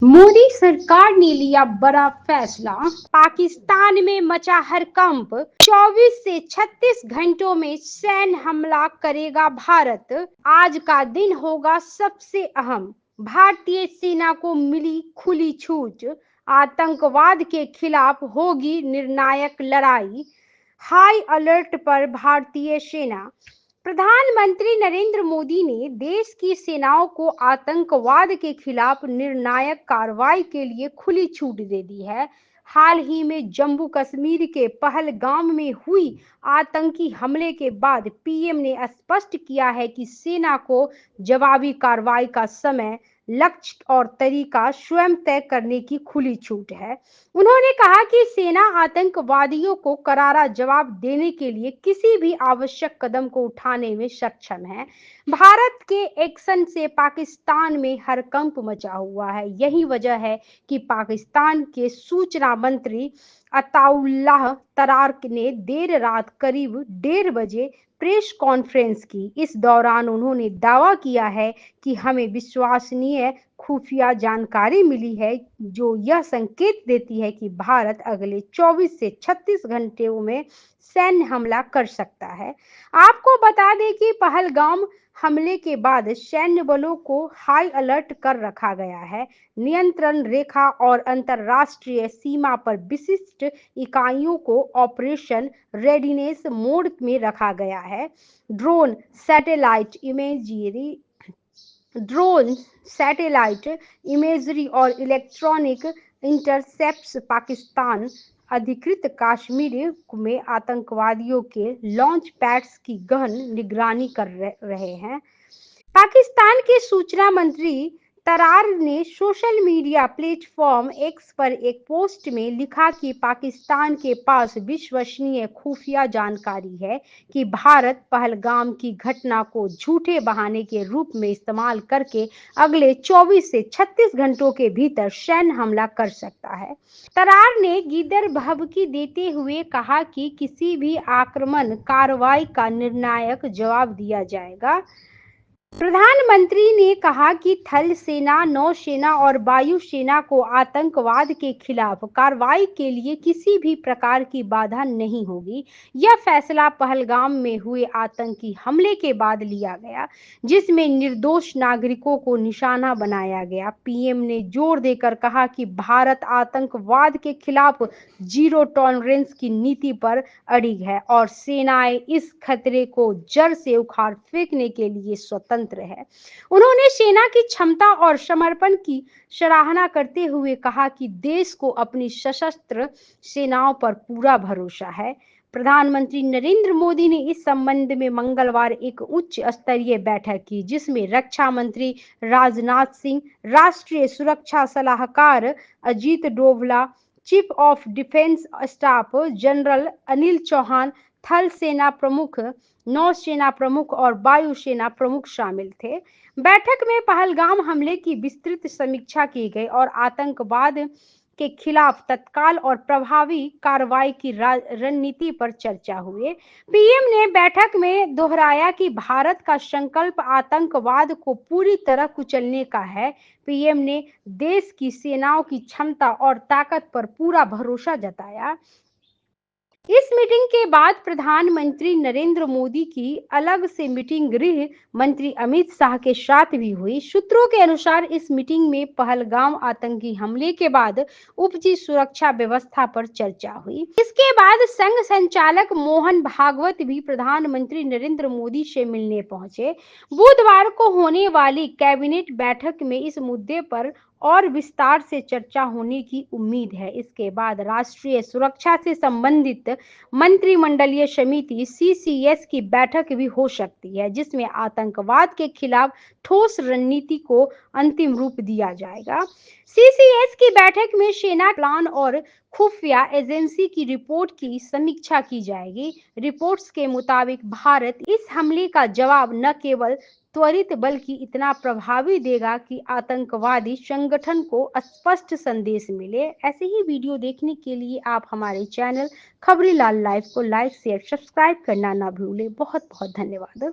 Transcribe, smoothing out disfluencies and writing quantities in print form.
मोदी सरकार ने लिया बड़ा फैसला, पाकिस्तान में मचा हड़कंप। 24 से 36 घंटों में सैन्य हमला करेगा भारत। आज का दिन होगा सबसे अहम। भारतीय सेना को मिली खुली छूट। आतंकवाद के खिलाफ होगी निर्णायक लड़ाई। हाई अलर्ट पर भारतीय सेना। प्रधानमंत्री नरेंद्र मोदी ने देश की सेनाओं को आतंकवाद के खिलाफ निर्णायक कार्रवाई के लिए खुली छूट दे दी है। हाल ही में जम्मू कश्मीर के पहलगाम में हुई आतंकी हमले के बाद पीएम ने स्पष्ट किया है कि सेना को जवाबी कार्रवाई का समय, लक्ष्य और तरीका स्वयं तय करने की खुली छूट है। उन्होंने कहा कि सेना आतंकवादियों को करारा जवाब देने के लिए किसी भी आवश्यक कदम को उठाने में सक्षम है। भारत के एक्शन से पाकिस्तान में हड़कंप मचा हुआ है। यही वजह है कि पाकिस्तान के सूचना मंत्री अताउल्लाह तरार ने देर रात करीब 1:30 बजे प्रेस कॉन्फ्रेंस की। इस दौरान उन्होंने दावा किया है कि हमें विश्वसनीय खुफिया जानकारी मिली है जो यह संकेत देती है कि भारत अगले 24 से 36 घंटों में सैन्य हमला कर सकता है। आपको बता दें कि पहलगाम हमले के बाद सैन्य बलों को हाई अलर्ट कर रखा गया है। नियंत्रण रेखा और अंतर्राष्ट्रीय सीमा पर विशिष्ट इकाइयों को ऑपरेशन रेडीनेस मोड में रखा गया है। Drone satellite imagery drone satellite imagery और इलेक्ट्रॉनिक इंटरसेप्ट्स पाकिस्तान अधिकृत कश्मीर में आतंकवादियों के लॉन्च पैड्स की गहन निगरानी कर रहे हैं। पाकिस्तान के सूचना मंत्री तरार ने सोशल मीडिया प्लेटफॉर्म एक्स पर एक पोस्ट में लिखा कि पाकिस्तान के पास विश्वसनीय खुफिया जानकारी है कि भारत पहलगाम की घटना को झूठे बहाने के रूप में इस्तेमाल करके अगले 24 से 36 घंटों के भीतर सैन्य हमला कर सकता है। तरार ने गिदर भभकी देते हुए कहा कि किसी भी आक्रमण कार्रवाई का निर्णायक जवाब दिया जाएगा। प्रधानमंत्री ने कहा कि थल सेना, नौसेना और वायुसेना को आतंकवाद के खिलाफ कार्रवाई के लिए किसी भी प्रकार की बाधा नहीं होगी। यह फैसला पहलगाम में हुए आतंकी हमले के बाद लिया गया, जिसमें निर्दोष नागरिकों को निशाना बनाया गया। पीएम ने जोर देकर कहा कि भारत आतंकवाद के खिलाफ जीरो टॉलरेंस की नीति पर अड़िग है और सेनाएं इस खतरे को जड़ से उखाड़ फेंकने के लिए स्वतंत्र है। उन्होंने सेना की क्षमता और समर्पण की सराहना करते हुए कहा कि देश को अपनी सशस्त्र सेनाओं पर पूरा भरोसा है। प्रधानमंत्री नरेंद्र मोदी ने इस संबंध में मंगलवार एक उच्च स्तरीय बैठक की, जिसमें रक्षा मंत्री राजनाथ सिंह, राष्ट्रीय सुरक्षा सलाहकार Ajit Doval, chief of defence staff general Anil Chauhan, थल सेना प्रमुख, नौसेना प्रमुख और वायुसेना प्रमुख शामिल थे। बैठक में पहलगाम हमले की विस्तृत समीक्षा की गई और आतंकवाद के खिलाफ तत्काल और प्रभावी कार्रवाई की रणनीति पर चर्चा हुई। पीएम ने बैठक में दोहराया कि भारत का संकल्प आतंकवाद को पूरी तरह कुचलने का है। पीएम ने देश की सेनाओं की क्षमता और ताकत पर पूरा भरोसा जताया। इस मीटिंग के बाद प्रधानमंत्री नरेंद्र मोदी की अलग से मीटिंग गृह मंत्री अमित शाह के साथ भी हुई। सूत्रों के अनुसार इस मीटिंग में पहलगाम आतंकी हमले के बाद उपजी सुरक्षा व्यवस्था पर चर्चा हुई। इसके बाद संघ संचालक मोहन भागवत भी प्रधानमंत्री नरेंद्र मोदी से मिलने पहुंचे। बुधवार को होने वाली कैबिनेट बैठक में इस मुद्दे पर और विस्तार से चर्चा होने की उम्मीद है। इसके बाद राष्ट्रीय सुरक्षा से संबंधित मंत्रिमंडलीय समिति सीसीएस की बैठक भी हो सकती है, जिसमें आतंकवाद के खिलाफ ठोस रणनीति को अंतिम रूप दिया जाएगा। सीसीएस की बैठक में सेना प्लान और खुफिया एजेंसी की रिपोर्ट की समीक्षा की जाएगी। रिपोर्ट्स के मुताबिक भारत इस हमले का जवाब न केवल त्वरित बल्कि इतना प्रभावी देगा कि आतंकवादी संगठन को स्पष्ट संदेश मिले। ऐसे ही वीडियो देखने के लिए आप हमारे चैनल खबरीलाल लाइव को लाइक, शेयर, सब्सक्राइब करना ना भूलें। बहुत बहुत धन्यवाद।